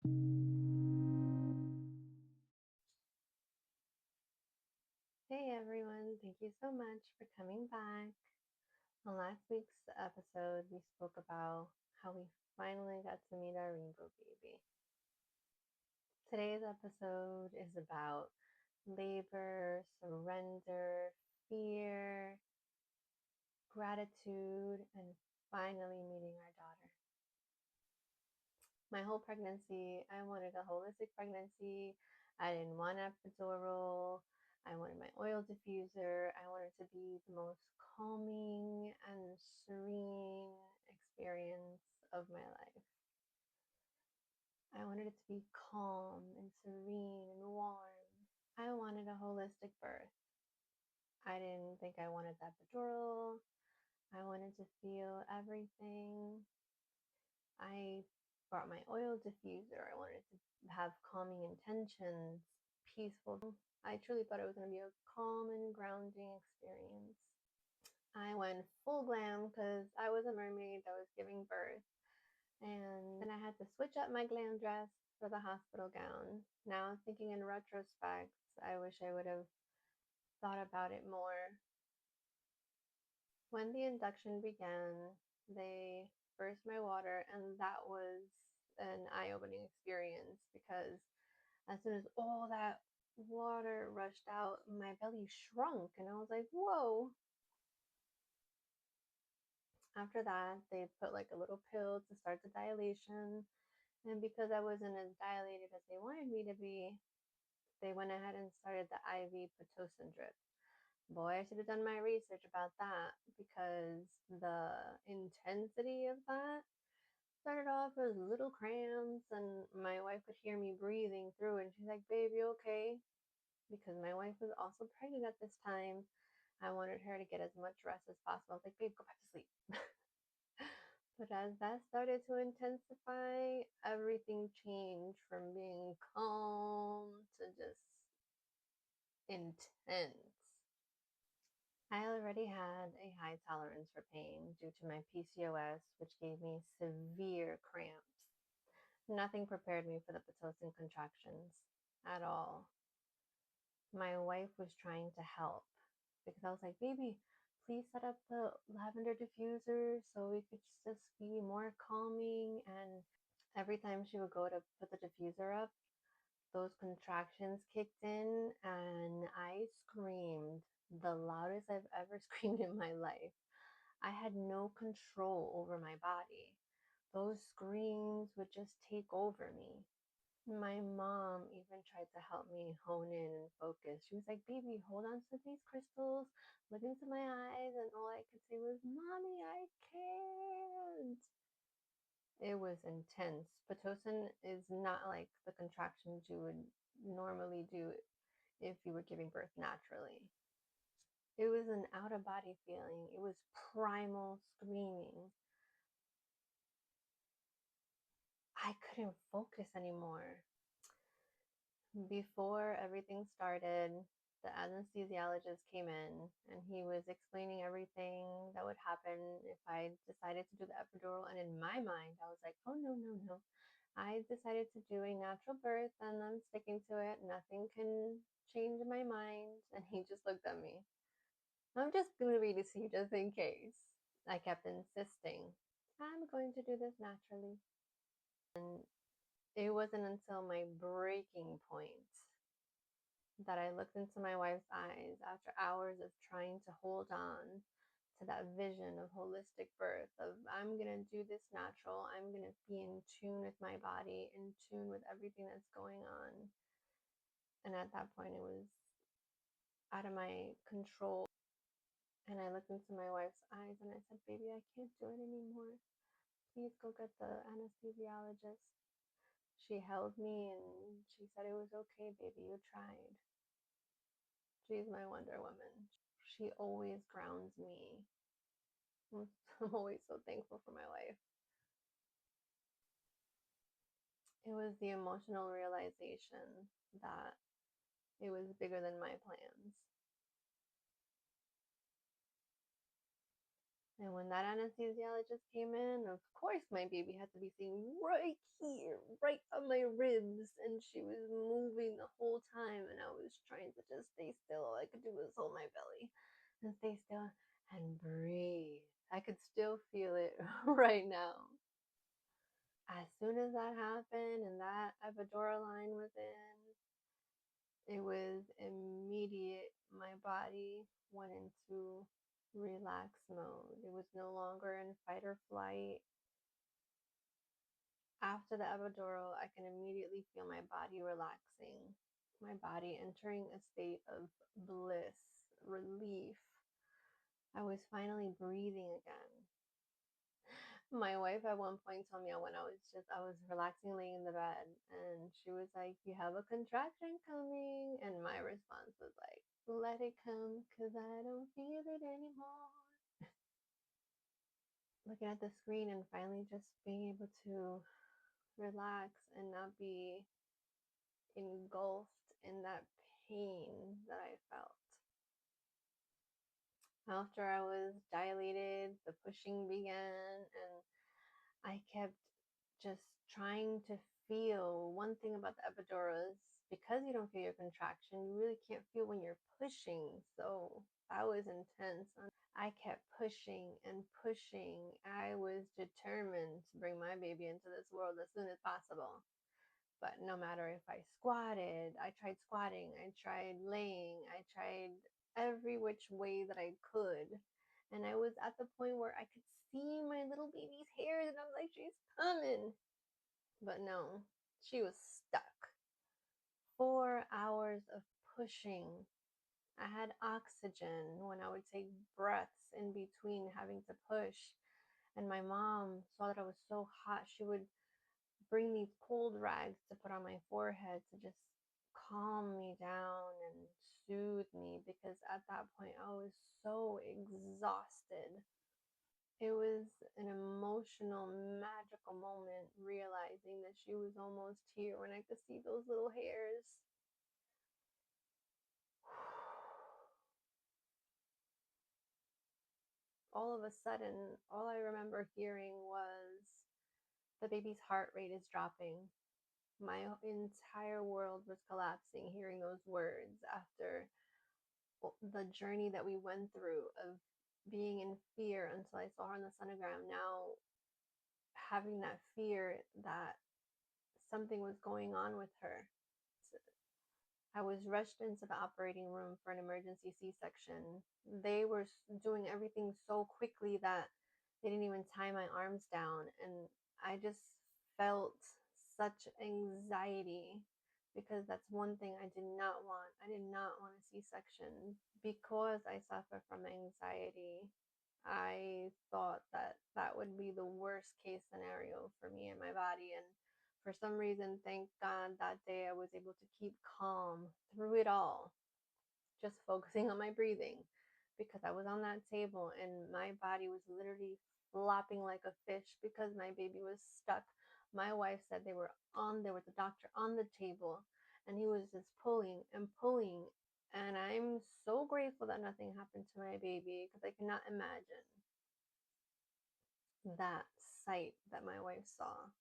Hey everyone, thank you so much for coming back. On last week's episode, we spoke about how we finally got to meet our rainbow baby. Today's episode is about labor, surrender, fear, gratitude, and finally meeting our daughter. My whole pregnancy, I wanted a holistic pregnancy. I didn't want epidural. I wanted my oil diffuser. I wanted to be the most calming and serene experience of my life. I wanted it to be calm and serene and warm. I wanted a holistic birth. I didn't think I wanted that epidural. I wanted to feel everything. I brought my oil diffuser. I wanted to have calming intentions, peaceful. I truly thought it was going to be a calm and grounding experience. I went full glam because I was a mermaid that was giving birth. And then I had to switch up my glam dress for the hospital gown. Now, thinking in retrospect, I wish I would have thought about it more. When the induction began, they burst my water, and that was an eye opening experience because as soon as all that water rushed out, my belly shrunk, and I was like, whoa. After that, they put like a little pill to start the dilation. And because I wasn't as dilated as they wanted me to be, they went ahead and started the IV Pitocin drip. Boy, I should have done my research about that because the intensity of that started off as little cramps, and my wife could hear me breathing through it. And she's like, "Babe, you okay?" Because my wife was also pregnant at this time. I wanted her to get as much rest as possible. I was like, "Babe, go back to sleep." But as that started to intensify, everything changed from being calm to just intense. I already had a high tolerance for pain due to my PCOS, which gave me severe cramps. Nothing prepared me for the Pitocin contractions at all. My wife was trying to help because I was like, "Baby, please set up the lavender diffuser so we could just be more calming." And every time she would go to put the diffuser up, those contractions kicked in and I screamed the loudest I've ever screamed in my life. I had no control over my body. Those screams would just take over me. My mom even tried to help me hone in and focus. She was like, "Baby, hold on to these crystals, look into my eyes." And all I could say was, "Mommy, I can't." It was intense. Pitocin is not like the contractions you would normally do if you were giving birth naturally. It was an out of body feeling. It was primal screaming. I couldn't focus anymore. Before everything started, the anesthesiologist came in and he was explaining everything that would happen if I decided to do the epidural. And in my mind, I was like, "Oh, no, no, no. I decided to do a natural birth and I'm sticking to it. Nothing can change my mind." And he just looked at me. "I'm just going to read it to you just in case." I kept insisting, "I'm going to do this naturally." And it wasn't until my breaking point that I looked into my wife's eyes after hours of trying to hold on to that vision of holistic birth of I'm going to do this natural. I'm going to be in tune with my body, in tune with everything that's going on. And at that point, it was out of my control. And I looked into my wife's eyes and I said, "Baby, I can't do it anymore. Please go get the anesthesiologist." She held me and she said, "It was okay, baby. You tried." She's my Wonder Woman. She always grounds me. I'm always so thankful for my wife. It was the emotional realization that it was bigger than my plans. And when that anesthesiologist came in, of course my baby had to be sitting right here, right on my ribs, and she was moving the whole time, and I was trying to just stay still. All I could do was hold my belly and stay still and breathe. I could still feel it right now. As soon as that happened and that epidural line was in, it was immediate. My body went into relax mode. It was no longer in fight or flight. After the epidural, I can immediately feel my body relaxing, my body entering a state of bliss, relief. I was finally breathing again. My wife at one point told me when I was relaxing laying in the bed, and she was like, "You have a contraction coming," and my response was like, "Let it come, 'cause I don't feel it anymore." Looking at the screen and finally just being able to relax and not be engulfed in that pain that I felt. After I was dilated, the pushing began, and I kept just trying to feel. One thing about the epidural is because you don't feel your contraction, you really can't feel when you're pushing. So that was intense. I kept pushing and pushing. I was determined to bring my baby into this world as soon as possible. But no matter if I squatted, I tried squatting, I tried laying, I tried every which way that I could. And I was at the point where I could see my little baby's hairs, and I was like, she's coming. But no, she was stuck. 4 hours of pushing. I had oxygen when I would take breaths in between having to push. And my mom saw that I was so hot, she would bring these cold rags to put on my forehead to just calm me down and soothe me, because at that point I was so exhausted. It was an emotional, magical moment realizing that she was almost here when I could see those little hairs. All of a sudden, all I remember hearing was the baby's heart rate is dropping. My entire world was collapsing hearing those words after the journey that we went through of being in fear until I saw her on the sonogram. Now, having that fear that something was going on with her. I was rushed into the operating room for an emergency C-section. They were doing everything so quickly that they didn't even tie my arms down. And I just felt such anxiety, because that's one thing I did not want. I did not want a C-section. Because I suffer from anxiety, I thought that that would be the worst case scenario for me and my body. And for some reason, thank God, that day I was able to keep calm through it all, just focusing on my breathing, because I was on that table and my body was literally flopping like a fish because my baby was stuck. My wife said they were on there with the doctor on the table, and he was just pulling and pulling. And I'm so grateful that nothing happened to my baby, because I cannot imagine that sight that my wife saw.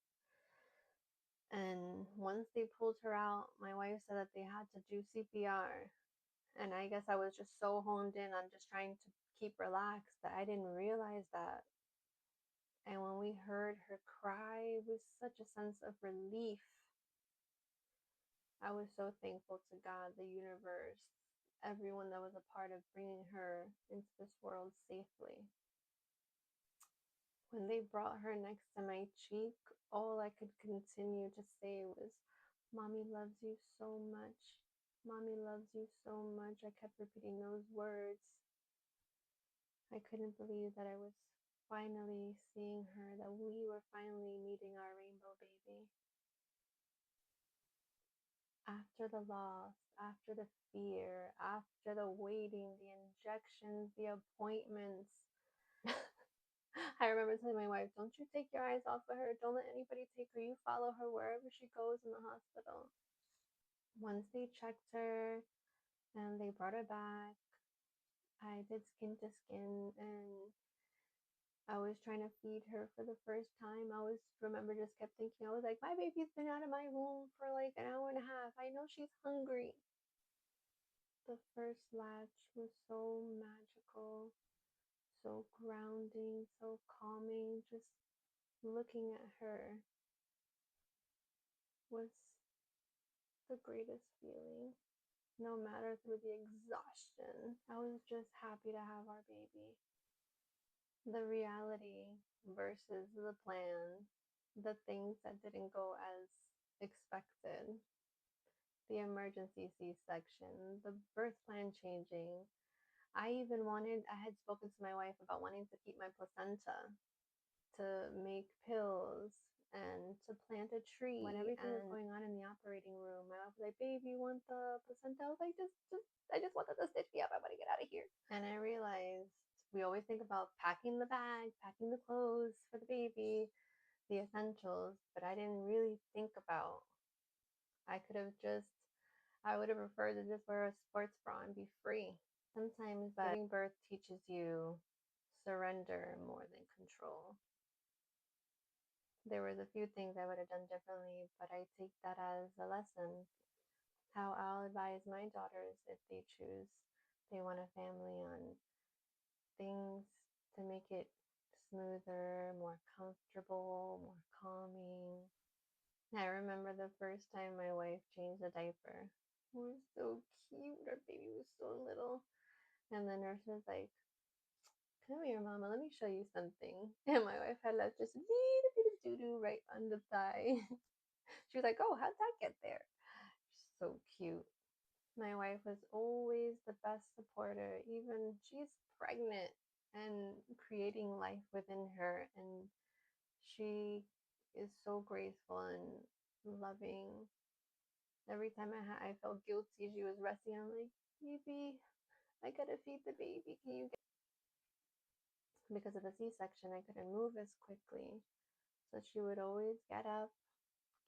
And once they pulled her out, my wife said that they had to do CPR. And I guess I was just so honed in on just trying to keep relaxed that I didn't realize that. And when we heard her cry, it was such a sense of relief. I was so thankful to God, the universe, everyone that was a part of bringing her into this world safely. When they brought her next to my cheek, all I could continue to say was, "Mommy loves you so much. Mommy loves you so much." I kept repeating those words. I couldn't believe that I was finally seeing her, that we were finally meeting our rainbow baby. After the loss, after the fear, after the waiting, the injections, the appointments, I remember telling my wife, "Don't you take your eyes off of her. Don't let anybody take her. You follow her wherever she goes in the hospital." Once they checked her and they brought her back, I did skin to skin, and I was trying to feed her for the first time. I was remember just kept thinking, I was like, my baby's been out of my womb for like an hour and a half. I know she's hungry. The first latch was so magical, so grounding, so calming. Just looking at her was the greatest feeling. No matter through the exhaustion, I was just happy to have our baby. The reality versus the plan, the things that didn't go as expected, the emergency C-section, the birth plan changing. I had spoken to my wife about wanting to keep my placenta, to make pills, and to plant a tree. When everything was going on in the operating room, my wife was like, "Babe, you want the placenta?" I was like, I just wanted to stitch me up. I want to get out of here. And I realized we always think about packing the bag, packing the clothes for the baby, the essentials, but I didn't really think about. I would have preferred to just wear a sports bra and be free. Sometimes giving birth teaches you surrender more than control. There was a few things I would have done differently, but I take that as a lesson. How I'll advise my daughters if they choose, they want a family, on things to make it smoother, more comfortable, more calming. I remember the first time my wife changed a diaper. It was so cute. Our baby was so little. And the nurse was like, "Come here, mama, let me show you something." And my wife had left just a little bit of doo-doo right on the thigh. She was like, "Oh, how'd that get there?" So cute. My wife was always the best supporter. Even she's pregnant and creating life within her. And she is so graceful and loving. Every time I felt guilty, she was resting. I'm like, "Baby, I gotta feed the baby. Can you get..." Because of the C-section, I couldn't move as quickly. So she would always get up,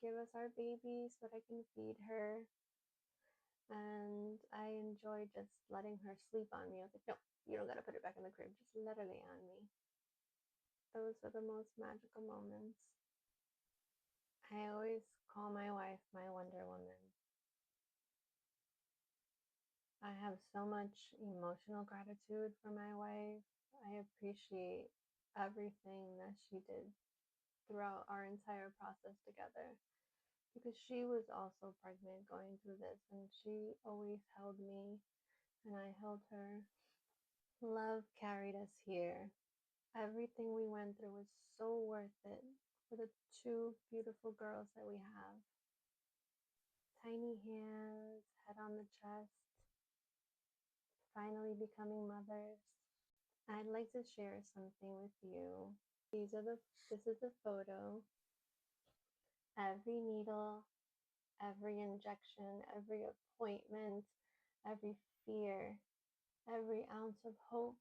give us our baby so that I can feed her. And I enjoy just letting her sleep on me. I was like, "No, you don't gotta put it back in the crib. Just let her lay on me." Those are the most magical moments. I always call my wife my Wonder Woman. I have so much emotional gratitude for my wife. I appreciate everything that she did throughout our entire process together, because she was also pregnant going through this, and she always held me and I held her. Love carried us here. Everything we went through was so worth it for the two beautiful girls that we have. Tiny hands, head on the chest, finally becoming mothers. I'd like to share something with you. This is a photo. Every needle, every injection, every appointment, every fear, every ounce of hope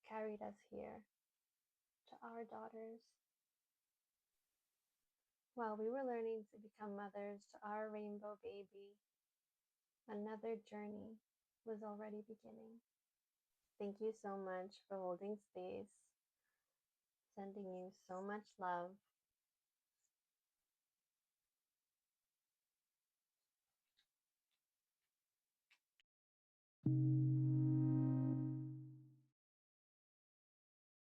carried us here to our daughters. While we were learning to become mothers to our rainbow baby, another journey was already beginning. Thank you so much for holding space, sending you so much love.